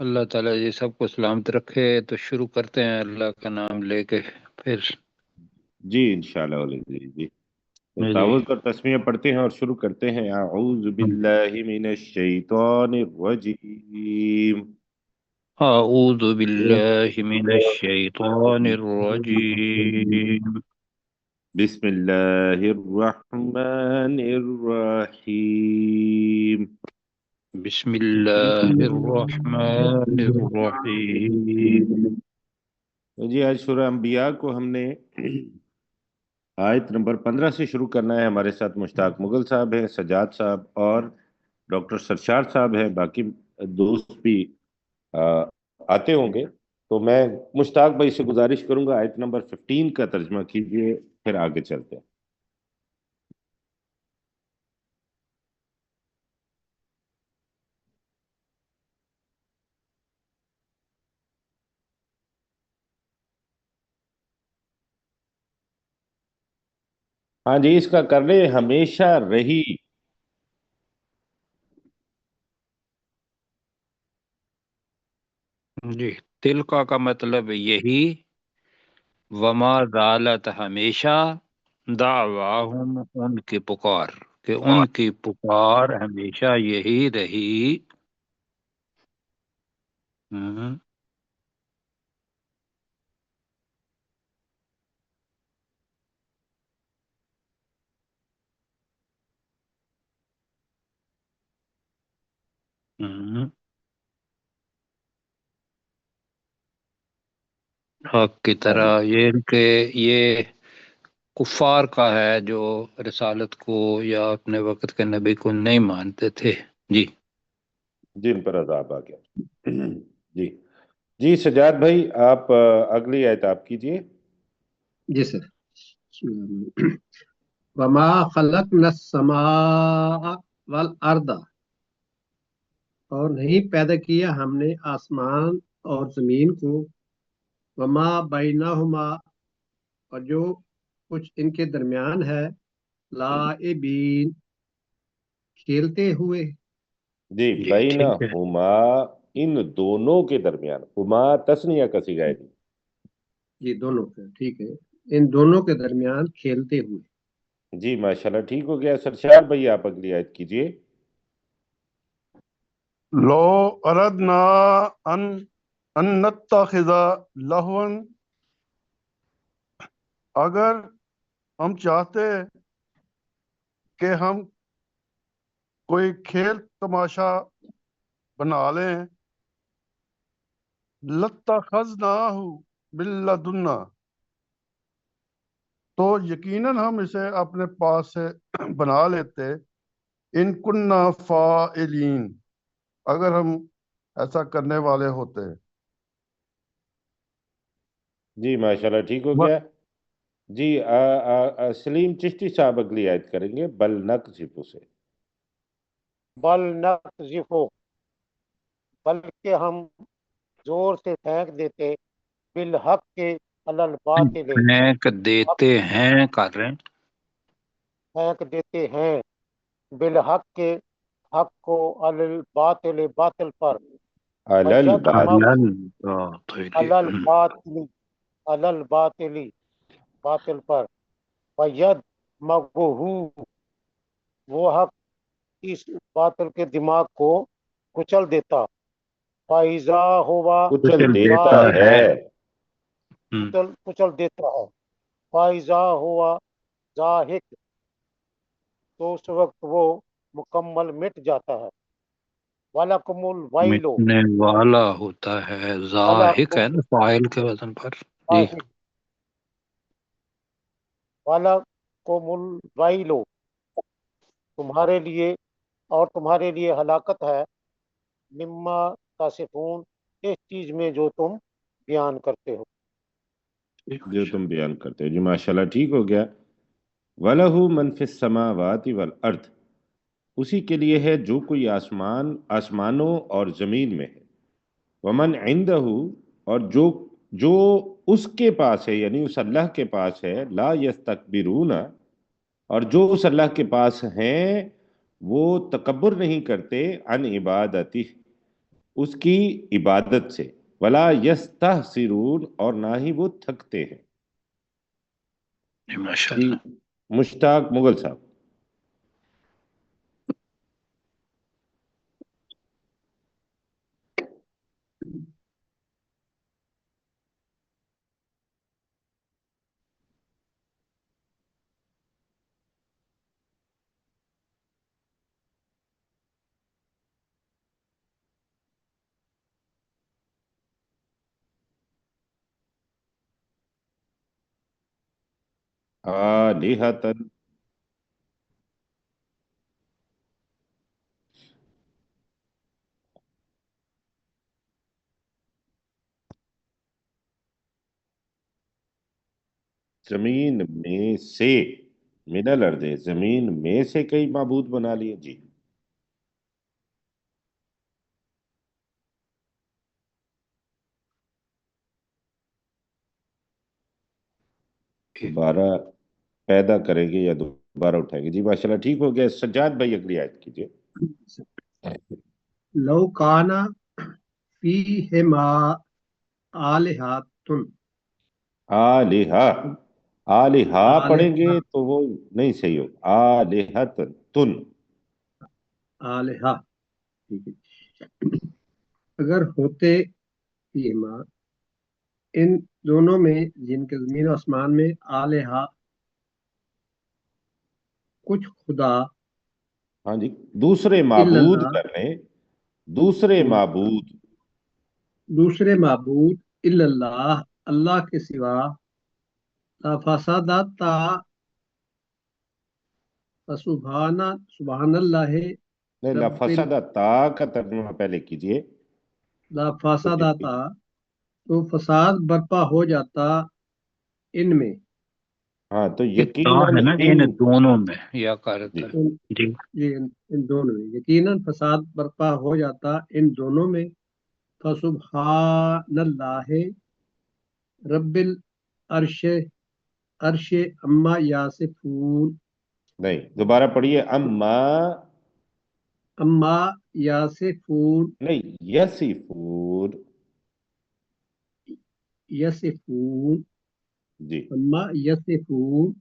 اللہ تعالیٰ جی سب کو سلامت رکھے. تو شروع کرتے ہیں اللہ کا نام لے کے پھر. جی انشاءاللہ والدی جی، تو جی تعوذ اور تسمیہ پڑھتے ہیں اور شروع کرتے ہیں. اعوذ باللہ من الشیطان الرجیم. اعوذ باللہ من الشیطان الرجیم. بسم اللہ الرحمن الرحیم. بسم اللہ الرحمن الرحیم. جی آج سورہ انبیاء کو ہم نے آیت نمبر 15 سے شروع کرنا ہے. ہمارے ساتھ مشتاق مغل صاحب ہیں، سجاد صاحب اور ڈاکٹر سرشار صاحب ہیں. باقی دوست بھی آتے ہوں گے. تو میں مشتاق بھائی سے گزارش کروں گا آیت نمبر 15 کا ترجمہ کیجئے، پھر آگے چلتے ہیں. ہاں جی، اس کا کر لیں ہمیشہ رہی. جی تلکا کا مطلب یہی، وما زالت ہمیشہ، دعواہم ان کی پکار، کہ ان کی پکار ہمیشہ یہی رہی. ہم، ہم، حق کی ہاں جی طرح. یہ ان کے یہ کفار کا ہے جو رسالت کو یا اپنے وقت کے نبی کو نہیں مانتے تھے. جی جن پر عذاب آ گیا. جی جی سجاد بھائی آپ اگلی آیت آپ کیجئے. جی سر. وما خلقنا السماء والارض، اور نہیں پیدا کیا ہم نے آسمان اور زمین کو، وما بینہما، اور جو کچھ ان کے درمیان ہے، لاعبین، کھیلتے ہوئے. جی جی ٹھیک ہے. بینہما، ان دونوں کے درمیان. ہما تسنیہ کا صیغہ ہے جی. جی دونوں کے، ٹھیک ہے، ان دونوں کے درمیان کھیلتے ہوئے. جی ماشاءاللہ ٹھیک ہو گیا. سرشار بھائی آپ اگلی آیت کیجئے. لو اردنا ان ان نتخذ لہوا، اگر ہم چاہتے کہ ہم کوئی کھیل تماشا بنا لیں، لتخذناہ من لدنا، تو یقیناً ہم اسے اپنے پاس سے بنا لیتے. ان کننا فاعلین، اگر ہم ایسا کرنے والے ہوتے. جی ماشاءاللہ ٹھیک ہو گیا. جی سلیم چشتی صاحب اگلی آیت کریں گے. بل نقذف سے. بل نقذف، بلکہ ہم زور سے پھینک دیتے، بالحق کے علی الباطل، پھینک حق دیتے ہیں کر رہے ہیں. پھینک دیتے ہیں، بالحق کے حق کو، علی الباطل باطل پر، الباطل. علل علی الباطل، علی الباطل باطل پر، وید مغہو، وہ حق اس باطل کے دماغ کو کچل دیتا. فائزہ ہوا کچل کچل دیتا دیتا ظاہر، ہے. ہے. کچل دیتا ہے. فائزہ ہوا ظاہر، تو اس وقت وہ مکمل مٹ جاتا ہے. وَلَكُمُ الْوَيْلُ، مٹنے والا ہوتا ہے. ضاحک ہے نا فاعل کے وزن پر. جی وَلَكُمُ الْوَيْلُ، تمہارے لیے، اور تمہارے لیے ہلاکت ہے، مما تصفون، اس چیز میں جو تم بیان کرتے ہو. جو تم بیان کرتے ہو. جی ماشاءاللہ ٹھیک ہو گیا. وَلَهُ مَنْ فِي السَّمَاوَاتِ وَالْأَرْضِ، اسی کے لیے ہے جو کوئی آسمانوں اور زمین میں ہے. وَمَنْ عِنْدَهُ، اور جو اس کے پاس ہے، یعنی اس اللہ کے پاس ہے. لا يَسْتَكْبِرُونَ، اور جو اس اللہ کے پاس ہیں وہ تکبر نہیں کرتے عن عبادتی، اس کی عبادت سے، ولا یستحسرون، اور نہ ہی وہ تھکتے ہیں۔ ماشاء جی اللہ۔ مشتاق مغل صاحب۔ آلہۃ، زمین میں سے، من الارض، زمین میں سے کئی معبود بنا لیے۔ جی دوبارہ پیدا کریں گے یا دوبارہ اٹھائیں گے؟ جی ماشاءاللہ ٹھیک ہو گیا۔ سجاد بھائی اگلی آیت کیجیے۔ لو کانا فیہما آلہۃ، آلہہ، آلہہ پڑھیں گے آلہہ، تو وہ نہیں صحیح ہو، آلہۃ تن۔ آلہہ، ٹھیک ہے، اگر ہوتے فیہما ان دونوں میں، جن کے زمین و آسمان میں، آلہہ کچھ خدا، ہاں جی، دوسرے الا معبود اللہ، کر لیں، دوسرے معبود۔ دوسرے معبود، الا اللہ، اللہ کے سوا، لفسدتا، سبحان اللہ نہیں، رب لفسدتا کا ترجمہ پہلے کیجیے۔ لفسدتا، تو فساد برپا ہو جاتا ان میں، ہاں تو یہ تا یقیناً ہے نا ان دونوں میں، یا کارت جی ان جی۔ جی ان دونوں میں، یقیناً فساد برپا ہو جاتا ان دونوں میں، فسبحان اللہ رب العرش، عرش اما یاسفون، نہیں، دوبارہ پڑھیے۔ اما، اما یاسفون، نہیں، یسفون۔ یسفون، جی اما یسفون،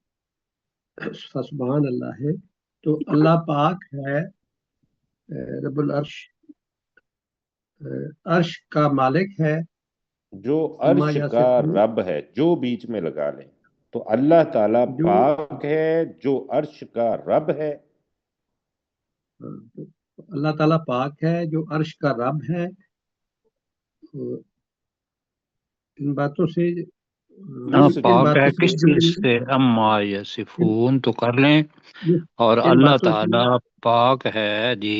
فسبحان اللہ ہے، تو اللہ پاک ہے رب العرش، عرش کا مالک ہے، جو اما عرش کا یاسفون، رب ہے، جو بیچ میں لگا لیں، تو اللہ تعالیٰ جو پاک ہے جو عرش کا رب ہے۔ تو اللہ تعالیٰ پاک ہے جو عرش کا رب ہے۔ ان باتوں سے ہاں، اس ان پاک ہے باتوں سے کس چیز سے؟ اما یصفون تو کر لیں، اور ان اللہ باتوں سے تعالیٰ پاک ہے جی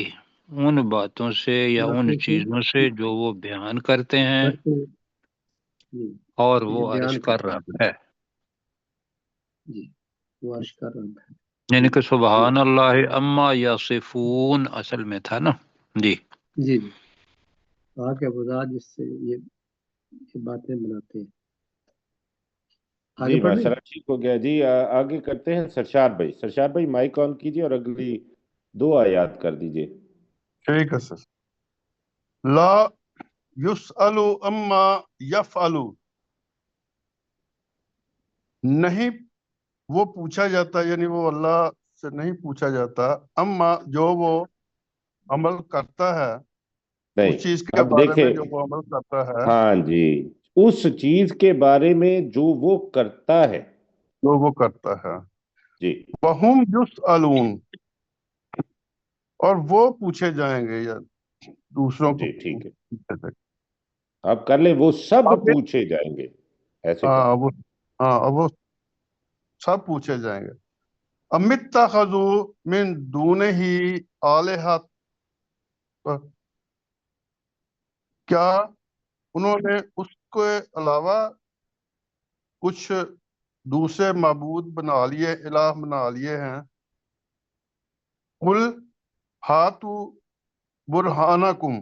ان باتوں سے یا ان باتوں سے چیزوں سے جو وہ بیان کرتے ہیں، کرتے ہیں، جی اور یہ وہ عرش بیان کا کرتے رب ہے۔ ہیں، جی وہ عرش کا رب ہے۔ یعنی کہ جی سبحان اللہ اما یصفون اصل میں تھا نا۔ جی جی جی، پاک ہے خدا جس سے یہ باتیں بناتے ہیں۔ جی آگے پڑھ لیں۔ ماشاءاللہ ٹھیک ہو گیا جی۔ آگے کرتے ہیں سرشار بھائی۔ سرشار بھائی مائک آن کیجیے اور اگلی 2 آیات کر دیجیے۔ ٹھیک ہے سر۔ لا یسأل اما یفعل، نہیں وہ پوچھا جاتا، یعنی وہ اللہ سے نہیں پوچھا جاتا، اما جو وہ عمل کرتا ہے، نہیں، اس چیز کے اب بارے دیکھیں، میں جو وہ عمل کرتا ہے، ہاں جی، اس چیز کے بارے میں جو وہ کرتا ہے۔ جو وہ کرتا ہے، جی وَهُمْ يُسْأَلُونَ، اور وہ پوچھے جائیں گے، یا دوسروں کو جی ٹھیک ہے، پوچھے جائیں گے۔ آپ کر لیں، وہ سب اب پوچھے جائیں گے، ایسے کر ہاں لیں۔ وہ اب وہ سب پوچھے جائیں گے۔ ام اتخذوا من دونہ آلہۃ، کیا انہوں نے اس کے علاوہ کچھ دوسرے معبود بنا لیے، الہ بنا لیے ہیں؟ قل ہاتو برہانکم،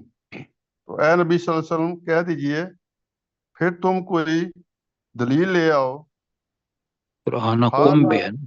تو اے نبی صلی اللہ علیہ وسلم کہہ دیجئے پھر تم کوئی دلیل لے آؤ۔ قرآن ہاں کم بھی ہے نا۔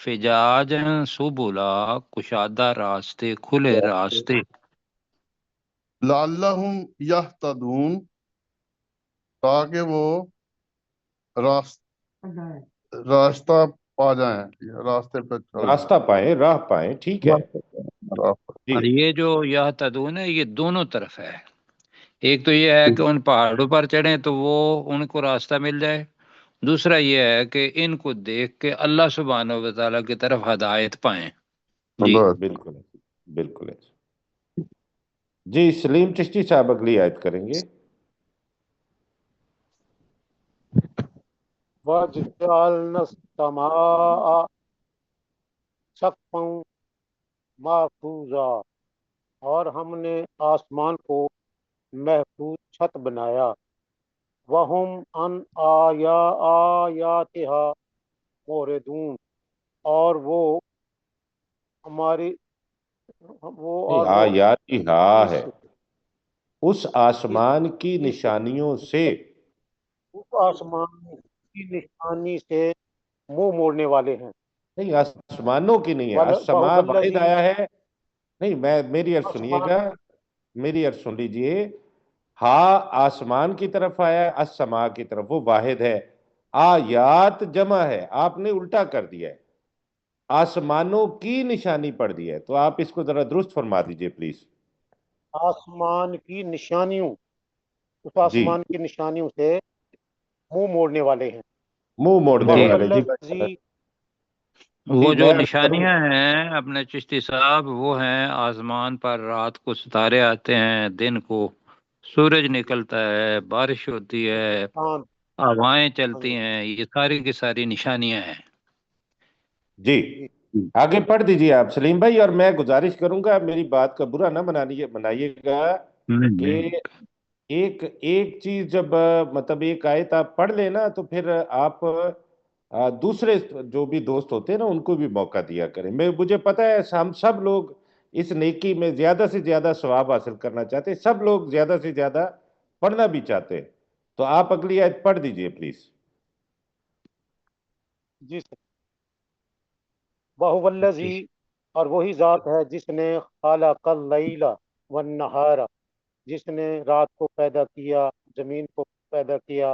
فجاجن سبلا کشادہ راستے، کھلے راستے، لعلہم یہتدون تاکہ وہ راستہ پا جائیں، راستے پہ چل راستہ پائیں، راہ پائیں، ٹھیک ہے جائیں۔ جی اور یہ جو یہ تدون ہے یہ دونوں طرف ہے۔ ایک تو یہ ہے کہ ان پہاڑوں پر چڑھیں تو وہ ان کو راستہ مل جائے، دوسرا یہ ہے کہ ان کو دیکھ کے اللہ سبحانہ و تعالیٰ کی طرف ہدایت پائیں۔ جی بس بالکل بالکل جی سلیم چشتی صاحب اگلی آیت کریں گے۔ وَجَعَلْنَا السَّمَاءَ سَقْفًا مَحْفُوظًا، اور ہم نے آسمان کو محفوظ چھت بنایا۔ وَهُمْ عَنْ آیَاتِهَا مُعْرِضُونَ، اور وہ ہماری آیاتی ہاں ہے، اس اس آسمان کی نشانیوں سے، آسمان کی نشانی سے منہ موڑنے والے ہیں۔ نہیں آسمانوں کی نہیں ہے، وَهُوَ السماء واحد الَّذِي، آیا ہے، نہیں میری عرض سنیے آسمان، گا، میری عرض سن لیجئے، ہاں آسمان کی طرف آیا ہے، السماء کی طرف، وہ واحد ہے، آیات جمع ہے، آپ نے الٹا کر دیا ہے، آسمانوں کی نشانی پڑھ دی ہے، تو آپ اس کو ذرا درست فرما دیجئے پلیز۔ آسمان کی نشانیوں، اس جی آسمان کی نشانیوں سے منہ موڑنے والے ہیں۔ منہ موڑنے جی وَهُوَ والے، جی الَّذِي، وہ جو میں عرض کروں، نشانیاں ہیں اپنے چشتی صاحب، وہ ہیں آسمان پر رات کو ستارے آتے ہیں، دن کو سورج نکلتا ہے، بارش ہوتی ہے، چاند، ہوائیں چلتی ہیں، یہ ساری کی ساری نشانیاں ہیں۔ جی جی آگے پڑھ دیجئے آپ سلیم بھائی، اور میں گزارش کروں گا میری بات کا برا نہ بنائیے گا کہ نہیں، ایک ایک چیز جب مطلب ایک آیت آپ پڑھ لیں نا تو پھر آپ دوسرے جو بھی دوست ہوتے ہیں نا ان کو بھی موقع دیا کریں۔ مجھے پتا ہے ہم سب لوگ اس نیکی میں زیادہ سے زیادہ ثواب حاصل کرنا چاہتے ہیں، سب لوگ زیادہ سے زیادہ پڑھنا بھی چاہتے ہیں، تو آپ اگلی آیت پڑھ دیجئے پلیز۔ جی سر۔ وَهُوَ الَّذِي، اور وہی ذات ہے جس نے خَلَقَ اللَّيْلَ وَالنَّهَارَ، جس نے رات کو پیدا کیا، زمین کو پیدا کیا،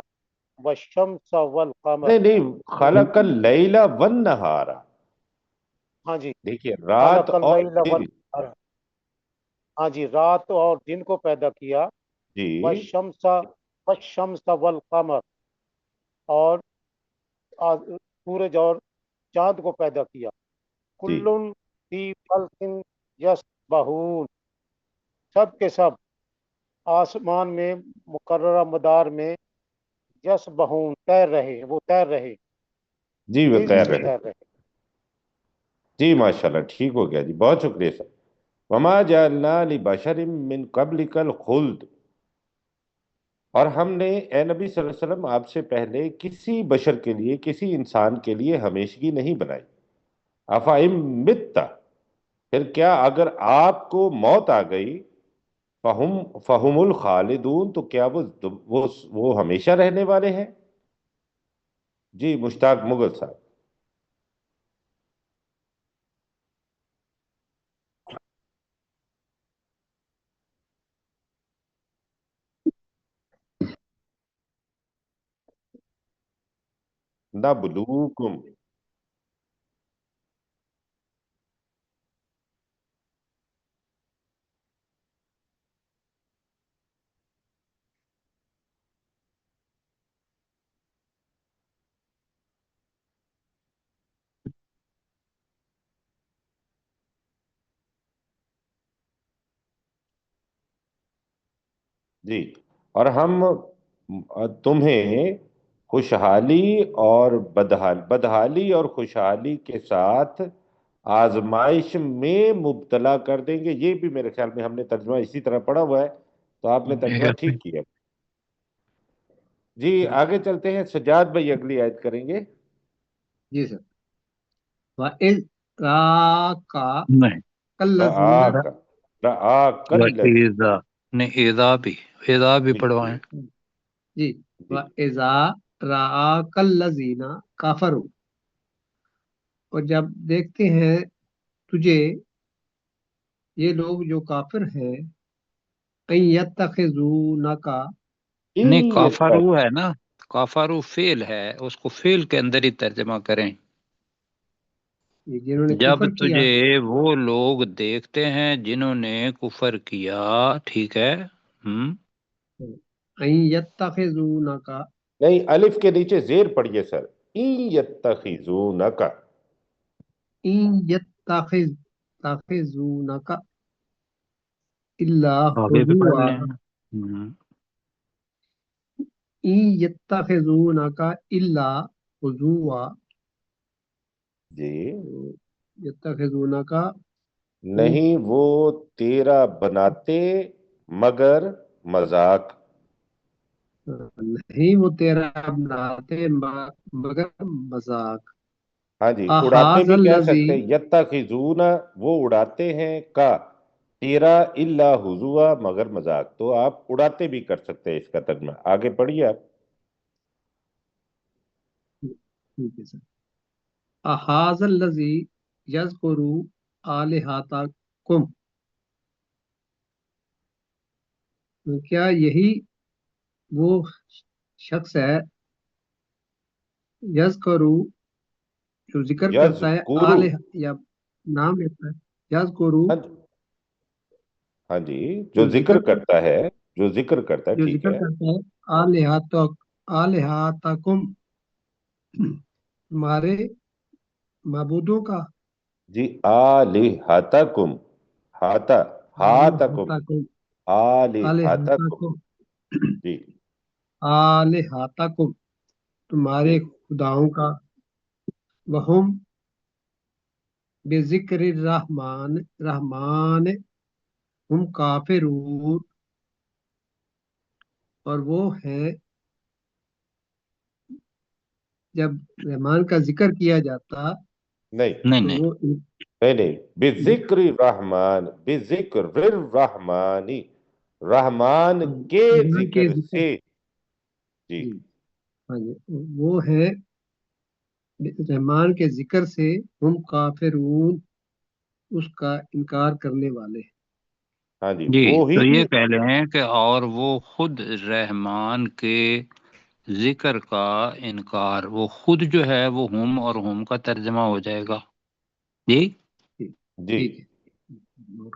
وَالشَّمْسَ وَالْقَمَرَ، نہیں خلق اللیل والنہار، ہاں جی، دیکھیے رات خَلَقَ اور اللَّيْلَ دن، وَالنَّهَارَ، ہاں جی، رات اور دن کو پیدا کیا، جی وَالشَّمْسَ وَالْقَمَرَ، اور سورج اور چاند کو پیدا کیا، جی کُلٌّ فی فلک یسبحون، سب کے سب آسمان میں مقررہ مدار میں یسبحون تیر رہے، وہ تیر رہے، جی وہ تیزی کہہ سے رہے، تیر رہے۔ جی ماشاءاللہ ٹھیک ہو گیا جی، بہت شکریہ سر۔ وما جعلنا لبشر من قبلک الخلد، اور ہم نے اے نبی صلی اللہ علیہ وسلم آپ سے پہلے کسی بشر کے لیے، کسی انسان کے لیے ہمیشگی نہیں بنائی۔ افَإِن مِتَّ، پھر کیا اگر آپ کو موت آ گئی، فہم الخالدون، تو کیا وہ ہمیشہ رہنے والے ہیں؟ جی مشتاق مغل صاحب۔ نبلوکم، جی، اور ہم تمہیں خوشحالی اور بدحالی اور خوشحالی کے ساتھ آزمائش میں مبتلا کر دیں گے۔ یہ بھی میرے خیال میں ہم نے ترجمہ اسی طرح پڑھا ہوا ہے، تو آپ نے ترجمہ ٹھیک کیا۔ جی آگے چلتے ہیں، سجاد بھائی اگلی آیت کریں گے۔ جی سر۔ وَإِذْ رَاكَ نہیں، الَّذِينَ، رآک الذی، وَإِذَا، نہیں اذا بھی جی پڑھوائیں۔ جی، جی وَإِذَا رَآكَ الَّذِينَ كَفَرُوا، اور جب دیکھتے ہیں تجھے یہ لوگ جو کافر ہیں ان یتخذونک نہیں، این کافرو ہے نا، کافرو فعل ہے، اس کو فعل کے اندر ہی ترجمہ کریں. جنہوں نے جب کفر کیا تجھے وہ لوگ دیکھتے ہیں جنہوں نے کفر کیا، ٹھیک ہے. ان یتخذونک نہیں، الف کے نیچے زیر پڑھیے سر. این یتخذونک. ان یتخذونک الا آگے بھی پڑھ ہزوا لیں. ان یتخذونک الا ہزوا جی یتخذونک نہیں، وہ تیرا بناتے مگر مذاق. نہیں وہ تیرا بناتے مگر مذاق. ہاں جی، اڑاتے احاذ بھی کہہ الذی سکتے ہیں. یتخذون وہ اڑاتے ہیں، کا تیرا الا ہزوا مگر مذاق، تو آپ اڑاتے بھی کر سکتے ہیں اس کا ترجمہ. آگے پڑھیے آپ. ٹھیک ہے سر. احاذ الذی یذکر آلہتکم کیا یہی وہ شخص ہے یذکرو جو ذکر کرتا ہے یذکرو. آلہ یا نام لیتا ہے یذکرو ہاں جی، جو جو ذکر کرتا ہے، جو ذکر کرتا ہے، جو ٹھیک ذکر ہے. کرتا ہے آلہتکم تمہارے معبودوں کا جی، آلہتکم. ہاتا ہاتکم. آلہتکم آلہتکم. آلہتکم جی آلہتکم تمہارے جی خداؤں کا وہم بذکر رحمان ہم کافرون اور وہ ہیں جب رحمان کا ذکر کیا جاتا نہیں نہیں تو نہیں، وہ نہیں، بذکر رحمان، بذکر الرحمانی، رحمان کے رحمان کے ذکر ذکر سے. جی جی ہاں جی وہ ہے رحمان کے ذکر سے ہم کافرون اس کا انکار کرنے والے. ہاں جی، جی وہی. تو یہ کہہ لیں کہ اور وہ خود رحمان کے ذکر کا انکار، وہ خود جو ہے وہ ہم اور ہم کا ترجمہ ہو جائے گا. جی، جی ٹھیک ہے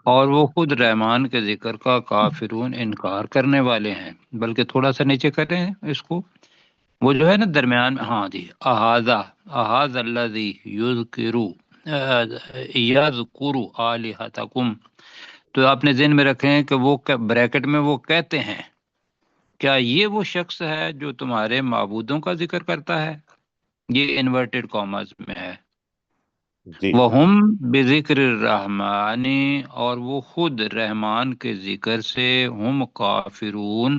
اور وہ خود رحمان کے ذکر کا کافرون انکار کرنے والے ہیں. بلکہ تھوڑا سا نیچے کریں اس کو، وہ جو ہے نا درمیان میں. ہاں جی، احاذ الذی یذکر آلہتکم، تو آپ نے ذہن میں رکھیں کہ وہ بریکٹ میں وہ کہتے ہیں، کیا یہ وہ شخص ہے جو تمہارے معبودوں کا ذکر کرتا ہے؟ یہ انورٹڈ کاماز میں ہے. جی وہم بذکر الرحمن، اور وہ خود رحمان کے ذکر سے ہم کافرون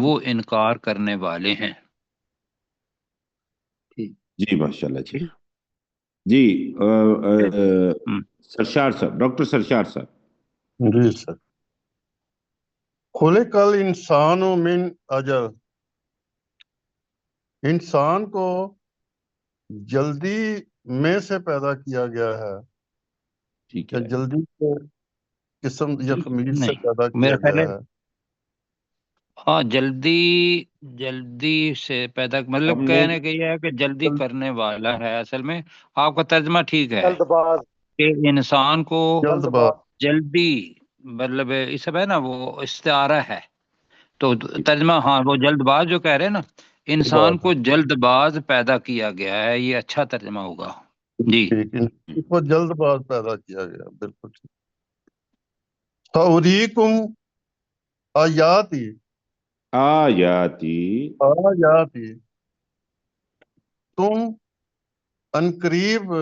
وہ انکار کرنے والے ہیں. ٹھیک. جی ماشاءاللہ. جی جی سرشار صاحب، ڈاکٹر سرشار صاحب. جی سر. خلق الانسان من اجل، انسان کو جلدی میں سے پیدا کیا گیا ہے، ٹھیک یا ہے. جلدی کے قسم یا خمیر سے نہیں، پیدا میرا کیا خیال گیا ہے ہے. ہاں، جلدی سے پیدا، ہم مطلب نے کہنے کا یہ ہے کہ جلدی کرنے والا ہے. اصل میں آپ کا ترجمہ ٹھیک ہے جلد باز، کہ انسان کو جلد جلد باز. باز. جلدی، مطلب اس سب ہے نا وہ استعارہ ہے. تو ترجمہ ہاں وہ جلد باز جو کہہ رہے ہیں نا، انسان کو جلد باز پیدا کیا گیا ہے، یہ اچھا ترجمہ ہوگا. جی ٹھیک، اس کو جلد باز پیدا کیا گیا، بالکل ٹھیک. سأریکم آیاتی، آیاتی. آیاتی، تم انقریب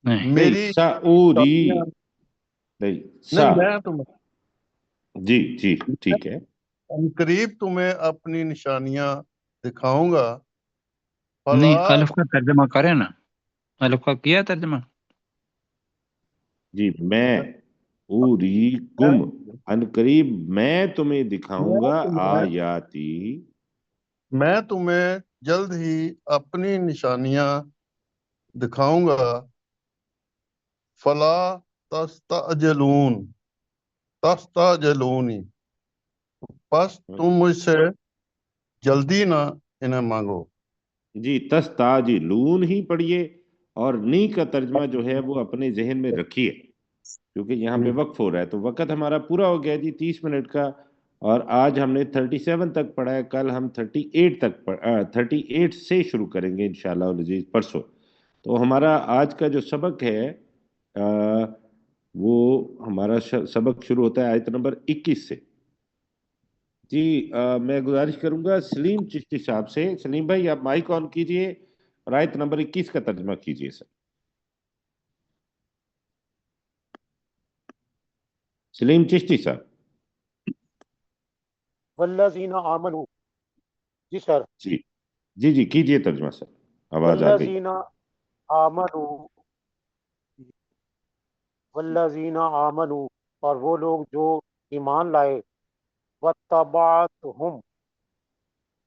نہیں میری سعوری. نشانیاں، نہیں، نہیں میں تمہیں جی جی ٹھیک ہے. انقریب تمہیں اپنی نشانیاں دکھاؤں گا. نہیں، فلا، الف کا ترجمہ کریں نا، الف کا کیا ترجمہ. جی، میں اوریکم، ان قریب میں تمہیں دکھاؤں گا آیاتی. میں تمہیں جلد ہی اپنی نشانیاں دکھاؤں گا فلا تستعجلون تستعجلونی، بس تم مجھ سے جلدی نہ انہیں مانگو۔ جی تستعجلون ہی پڑھیے، اور نی کا ترجمہ جو ہے وہ اپنے ذہن میں رکھیے، کیونکہ یہاں پہ وقف ہو رہا ہے، تو وقت ہمارا پورا ہو گیا جی 30 منٹ کا، اور آج ہم نے 37 تک پڑھا ہے، کل ہم 38 تک 38 سے شروع کریں گے انشاءاللہ العزیز پرسوں۔ تو ہمارا آج کا جو سبق ہے وہ ہمارا سبق شروع ہوتا ہے آیت نمبر 21 سے۔ جی میں گزارش کروں گا سلیم چشتی صاحب سے، سلیم بھائی آپ مائک آن کیجئے اور آیت نمبر 21 کا ترجمہ کیجئے سر۔ سلیم چشتی صاحب۔ والذین آمنوا، جی سر، جی جی جی کیجئے ترجمہ سر، آواز آ گئی۔ والذین آمنوا، والذین آمنوا، اور وہ لوگ جو ایمان لائے، واتبعتہم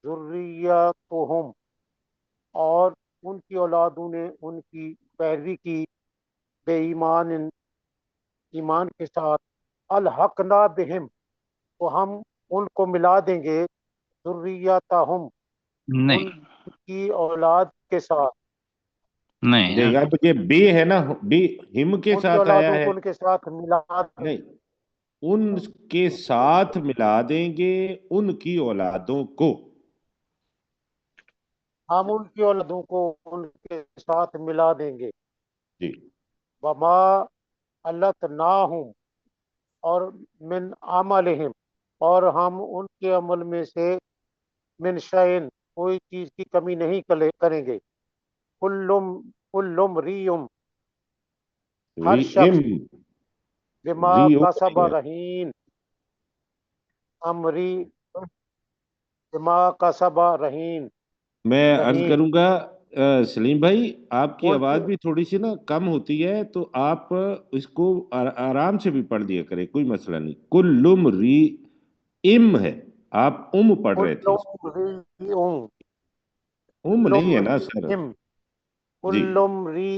ذریتہم، اور ان کی اولادوں نے ان کی پیروی کی، بے ایمان کے ساتھ، الحقنا بہم، تو ہم ان کو ملا دیں گے، ذریتہم، نہیں ان کی اولاد کے ساتھ، نہیں جی اب یہ بی ہے نا، بی ہم کے ان کی ساتھ آیا اولادوں ہے، کو ان کے ساتھ ملا دیں نہیں ان کے ساتھ ملا دیں گے ان کی اولادوں کو۔ ہم ان کی اولادوں کو ان کے ساتھ ملا دیں گے، جی وما التناہم، اور من عملہم، اور ہم ان کے عمل میں سے من شیئن، کوئی چیز کی کمی نہیں کریں گے، کل امرئ، ہر ری ام شخص، بما ری ام کسب نہیں ہے۔ رہین، امری بما کسب رہین، میں عرض رہین، کروں گا سلیم بھائی آپ کی ان کی، آواز بھی تھوڑی سی نا کم ہوتی ہے، تو آپ اس کو آرام سے بھی پڑھ دیا کریں، کوئی مسئلہ نہیں۔ کلم ری ام ہے، آپ پڑھ رہے کل تھے اس امرئ، کو، کل نہیں ہے نا سر۔ امرئ، جی کل امرئ،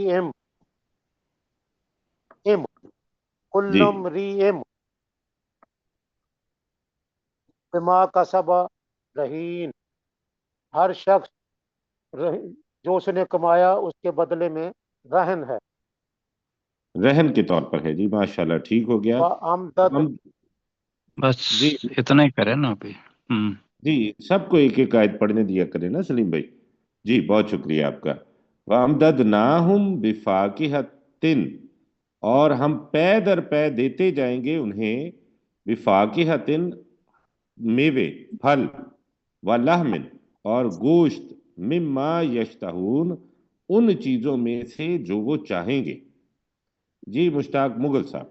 کل جی امرئ بما کسب رہین، ہر شخص جو اس نے کمایا اس کے بدلے میں رہن ہے، رہن کے طور پر ہے جی، ماشاءاللہ ٹھیک ہو گیا۔ وَأَمْدَدْ، ہم بس جی اتنا ہی کرے نا ابھی۔ جی سب کو ایک ایک آیت پڑھنے دیا کرے نا سلیم بھائی۔ جی بہت شکریہ آپ کا۔ وَأَمْدَدْنَاهُمْ بِفَاكِهَةٍ، اور ہم پے در پے دیتے جائیں گے انہیں، بِفَاكِهَةٍ میوے پھل، وَلَحْمٍ اور گوشت، مما یشتہون ان چیزوں میں سے جو وہ چاہیں گے۔ جی مشتاق مغل صاحب۔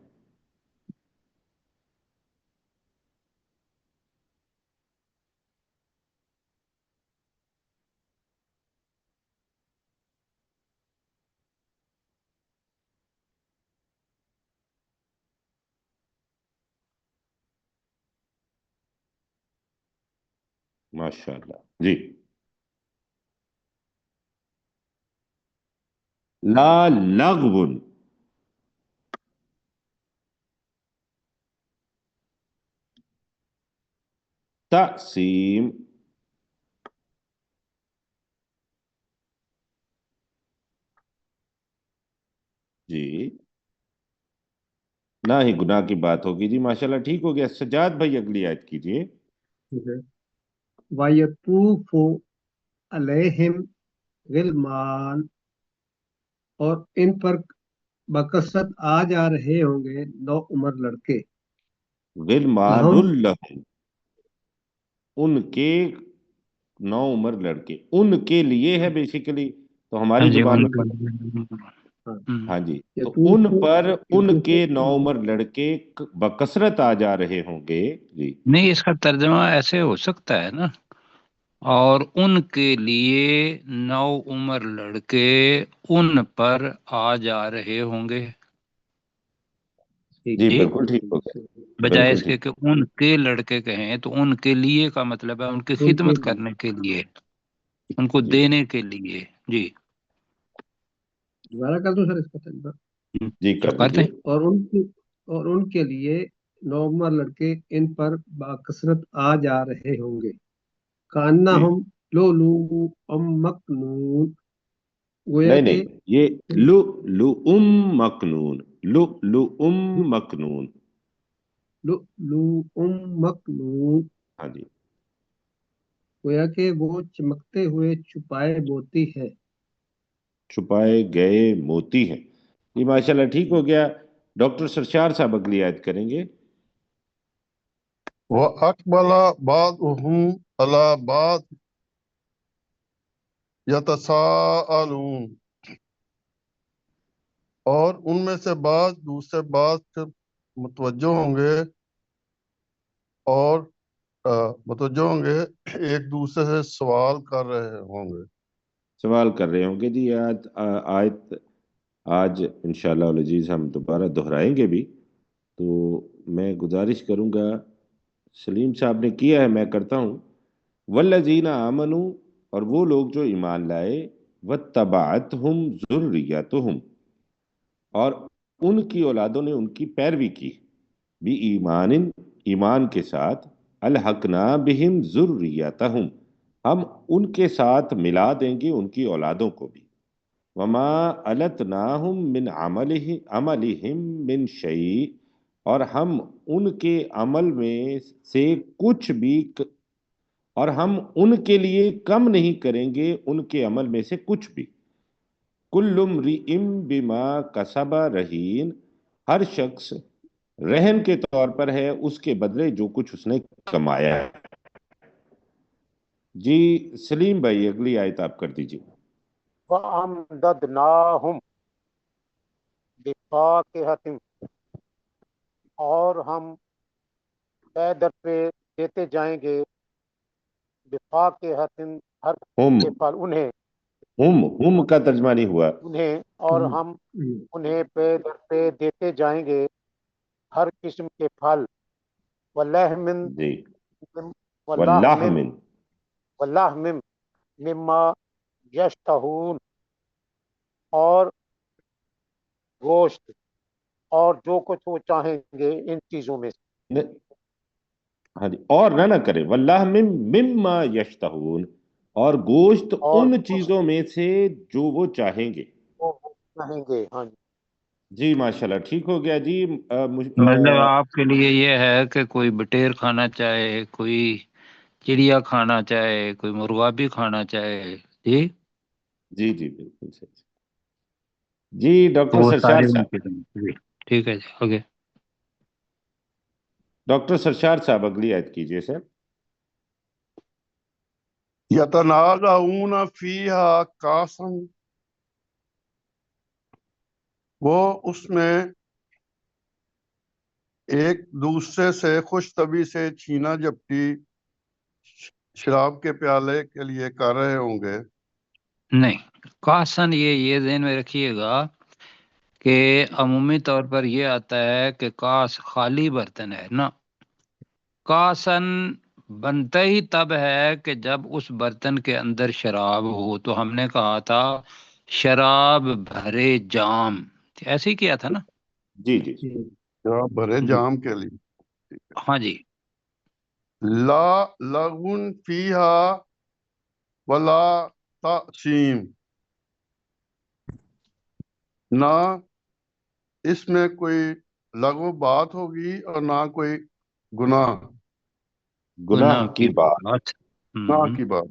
ماشاءاللہ جی۔ لا لغو، تقسیم، جی نہ ہی گناہ کی بات ہوگی۔ جی ماشاءاللہ ٹھیک ہو گیا۔ سجاد بھائی اگلی آیت کیجئے۔ وَيَطُوفُ عَلَيْهِمْ غِلْمَانٌ، اور ان پر بکثرت آ جا رہے ہوں گے نو عمر لڑکے، غلمان لہم، لہم، ان کے نو عمر لڑکے، ان کے لیے ہے بیسیکلی، تو ہماری ہاں جی زبان ان میں کا ہاں جی، تو ان یطوف پر ان یطوف کے نو عمر لڑکے بکثرت آ جا رہے ہوں گے۔ جی نہیں، اس کا ترجمہ ایسے ہو سکتا ہے نا، اور ان کے لیے نو عمر لڑکے ان پر آ جا رہے ہوں گے، جی جی بالکل ٹھیک ہو گیا، بجائے بالکل اس ٹھیک۔ کہ ان کے لڑکے کہیں تو ان کے لیے کا مطلب ہے ان کی ان کے خدمت لیے، کرنے کے لیے، ان کو جی دینے کے لیے۔ جی دوبارہ کر دوں سر اس کا ترجمہ؟ جی کر کرتے دیجیے. ہیں. اور ان کے لیے نوعمر لڑکے ان پر باکثرت آ جا رہے ہوں گے. کانا جی ہم لو لو مکنون، گویا نہیں کہ نہیں، یہ لو مکنون، لو مکنون. لو مکنون، ہاں جی. گویا کہ وہ چمکتے ہوئے چھپائے موتی ہے. چھپائے گئے موتی ہیں. یہ ماشاءاللہ ٹھیک ہو گیا. ڈاکٹر سرشار صاحب اگلی آیت کریں گے. وَأَقْبَلَ بَعْضُهُمْ عَلَى بَعْضٍ يَتَسَاءَلُونَ، اور ان میں سے بعض دوسرے بعض سے متوجہ ہوں گے، اور متوجہ ہوں گے، ایک دوسرے سے سوال کر رہے ہوں گے. سوال کر رہے ہوں گے. جی آیت آج انشاءاللہ العزیز ہم دوبارہ دہرائیں گے بھی. تو میں گزارش کروں گا، سلیم صاحب نے کیا ہے میں کرتا ہوں. والذین آمنوا، اور وہ لوگ جو ایمان لائے، واتبعتہم ذریتہم، اور ان کی اولادوں نے ان کی پیروی کی، بھی ایمان، ایمان کے ساتھ، الحقنا بہم ذریتہم، ہم ان کے ساتھ ملا دیں گے ان کی اولادوں کو بھی. وما التناہم من عملہم من شیء، اور ہم ان کے عمل میں سے کچھ بھی، اور ہم ان کے لیے کم نہیں کریں گے ان کے عمل میں سے کچھ بھی. کل امرئ بما کسب رہین، ہر شخص رہن کے طور پر ہے اس کے بدلے جو کچھ اس نے کمایا ہے. جی سلیم بھائی اگلی آیت آپ کر دیجیے. وَأَمْدَدْنَاهُمْ بِفَاكِهَةٍ، اور ہم پے در پہ دیتے جائیں گے، بِفَاكِهَةٍ، ہر ہم کے پھل انہیں، ہم کا ترجمہ نہیں ہوا. اور ہم انہیں پے در پہ دیتے جائیں گے ہر قسم کے پھل، وَلَحْمٍ، جی وَلَحْمٍ، واللحم. وَلَحْمٍ مما یشتہون، اور گوشت، اور جو کچھ وہ چاہیں گے ان چیزوں میں سے. ہاں جی، اور نہ کرے، واللحم مما یشتہون، اور گوشت اور ان گوشت چیزوں میں سے جو وہ چاہیں گے. وہ چاہیں گے. ہاں جی. جی ماشاءاللہ ٹھیک ہو گیا. جی مطلب آپ کے لیے یہ ہے کہ کوئی بٹیر کھانا چاہے، کوئی چڑیا کھانا چاہے، کوئی مرغا بھی کھانا چاہے، جی جی جی بالکل صحیح. جی تو ڈاکٹر وہ سرشار سارے ان صاحب. کے جی ٹھیک ہے جی اوکے. ڈاکٹر سرشار صاحب اگلی آیت کیجئے سر. یتنازعون فیہا کاسم، وہ اس میں ایک دوسرے سے خوش طبعی سے چھینا جھپٹی شراب کے پیالے کے لیے کر رہے ہوں گے. نہیں، کاسن یہ ذہن میں رکھیے گا کہ عمومی طور پر یہ آتا ہے کہ کاس خالی برتن ہے نا. کاسن بنتا ہی تب ہے کہ جب اس برتن کے اندر شراب ہو. تو ہم نے کہا تھا شراب بھرے جام، ایسے ہی کیا تھا نا. جی جی شراب بھرے جی جام کے لیے. ہاں جی. لا لغون فیہا ولا تأثیم، نہ اس میں کوئی لغو بات ہوگی اور نہ کوئی گناہ گناہ کی بات. بات. گناہ کی بات.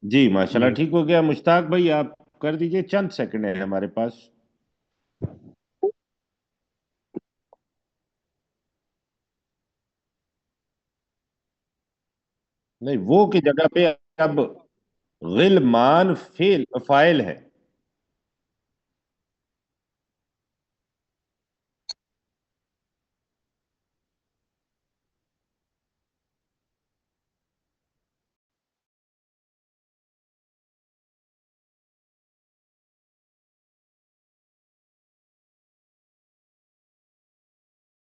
جی ماشاءاللہ ٹھیک ہو گیا. مشتاق بھائی آپ کر دیجئے، چند سیکنڈ ہے ہمارے پاس. نہیں، وہ کی جگہ پہ اب غلمان فائل ہے.